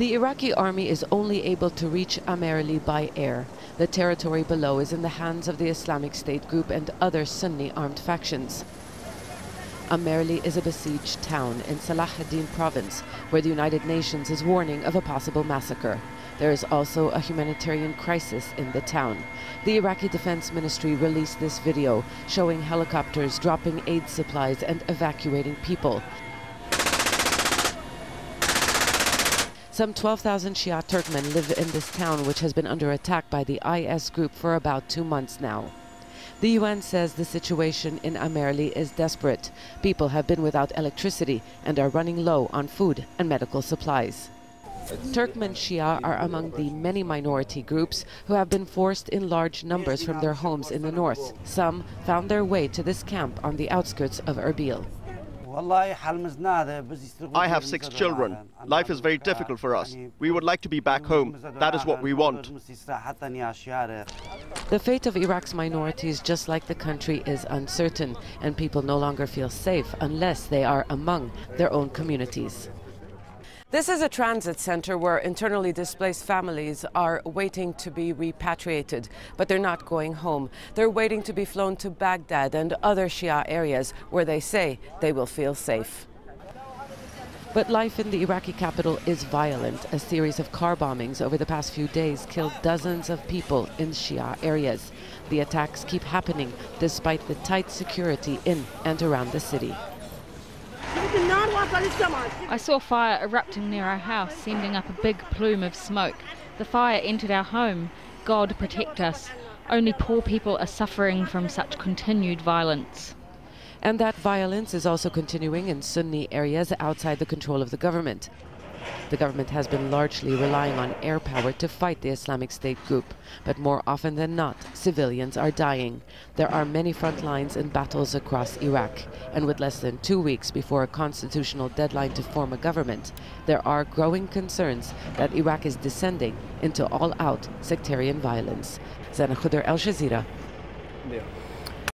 The Iraqi army is only able to reach Amerli by air. The territory below is in the hands of the Islamic State group and other Sunni armed factions. Amerli is a besieged town in Salah ad-Din province, where the United Nations is warning of a possible massacre. There is also a humanitarian crisis in the town. The Iraqi Defense Ministry released this video showing helicopters dropping aid supplies and evacuating people. Some 12,000 Shia Turkmen live in this town, which has been under attack by the IS group for about 2 months now. The UN says the situation in Amerli is desperate. People have been without electricity and are running low on food and medical supplies. Turkmen Shia are among the many minority groups who have been forced in large numbers from their homes in the north. Some found their way to this camp on the outskirts of Erbil. I have 6 children. Life is very difficult for us. We would like to be back home. That is what we want. The fate of Iraq's minorities, just like the country, is uncertain, and people no longer feel safe unless they are among their own communities. This is a transit center where internally displaced families are waiting to be repatriated, but they're not going home. They're waiting to be flown to Baghdad and other Shia areas where they say they will feel safe. But life in the Iraqi capital is violent. A series of car bombings over the past few days killed dozens of people in Shia areas. The attacks keep happening despite the tight security in and around the city. I saw fire erupting near our house, sending up a big plume of smoke. The fire entered our home. God protect us. Only poor people are suffering from such continued violence. And that violence is also continuing in Sunni areas outside the control of the government. The government has been largely relying on air power to fight the Islamic State group, but more often than not, civilians are dying. There are many front lines and battles across Iraq, and with less than 2 weeks before a constitutional deadline to form a government, there are growing concerns that Iraq is descending into all-out sectarian violence. Zana Khuder, Al Jazeera.